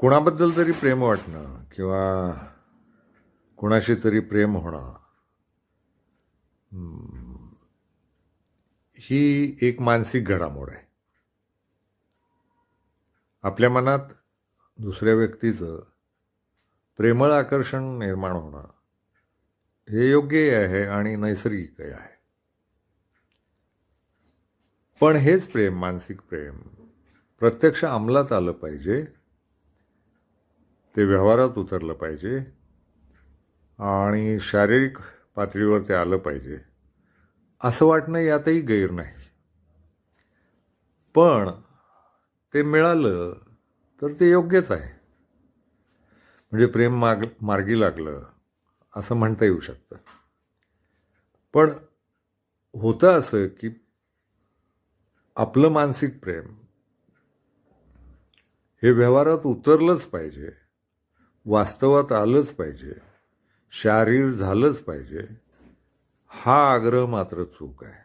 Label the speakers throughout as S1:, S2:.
S1: कोणाबद्दल तरी प्रेम वाटणं किंवा कोणाशी तरी प्रेम होणं ही एक मानसिक घडामोड आहे. आपल्या मनात दुसऱ्या व्यक्तीचं प्रेमळ आकर्षण निर्माण होणं हे योग्यही आहे आणि नैसर्गिकही आहे. पण हेच प्रेम, मानसिक प्रेम प्रत्यक्ष अंमलात आलं पाहिजे, ते व्यवहारात उतरलं पाहिजे आणि शारीरिक पातळीवर ते आलं पाहिजे असं वाटणं यातही गैर नाही. पण ते मिळालं तर ते योग्यच आहे. म्हणजे प्रेम मार्गी लागलं असं म्हणता येऊ शकतं. पण होतं असं की आपलं मानसिक प्रेम हे व्यवहारात उतरलंच पाहिजे, वास्तवात आलंच पाहिजे, शारीर झालंच पाहिजे, हा आग्रह मात्र चूक आहे.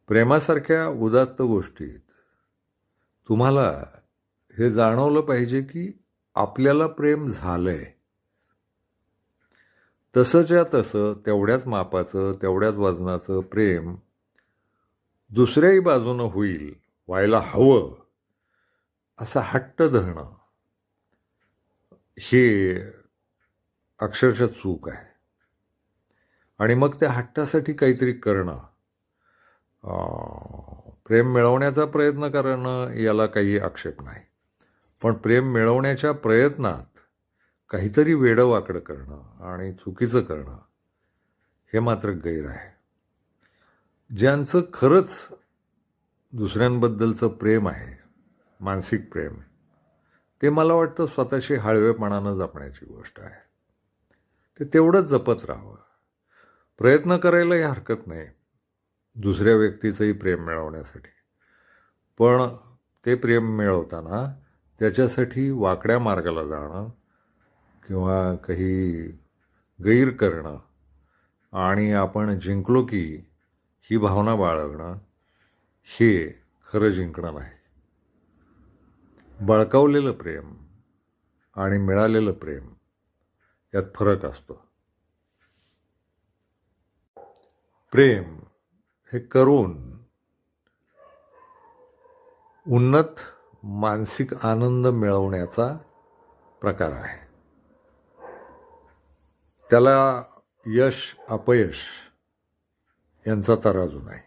S1: प्रेमासारख्या उदात्त गोष्टीत तुम्हाला हे जाणवलं पाहिजे की आपल्याला प्रेम झालंय. तसंच्या तसं तेवढ्याच मापाचं, तेवढ्याच वजनाचं प्रेम दुसऱ्याही बाजूनं होईल, व्हायला हवं असा हट्ट धरणं हे अक्षरशः चूक आहे. आणि मग त्या हट्टासाठी काहीतरी करणं, प्रेम मिळवण्याचा प्रयत्न करणं याला काही आक्षेप नाही. पण प्रेम मिळवण्याच्या प्रयत्नात काहीतरी वेडंवाकडं करणं आणि चुकीचं करणं हे मात्र गैर आहे. ज्यांचं खरंच दुसऱ्यांबद्दलचं प्रेम आहे, मानसिक प्रेम, ते मला वाटतं स्वतःशी हळवेपणानं जपण्याची गोष्ट आहे. ते तेवढंच जपत राहावं. प्रयत्न करायलाही हरकत नाही दुसऱ्या व्यक्तीचंही प्रेम मिळवण्यासाठी. पण ते प्रेम मिळवताना त्याच्यासाठी वाकड्या मार्गाला जाणं किंवा काही गैर करणं आणि आपण जिंकलो की ही भावना बाळगणं हे खरं जिंकणं नाही. बळकावलेलं प्रेम आणि मिळालेलं प्रेम यात फरक असतो. प्रेम हे करून उन्नत मानसिक आनंद मिळवण्याचा प्रकार आहे. त्याला यश अपयश यांचा तराजू नाही.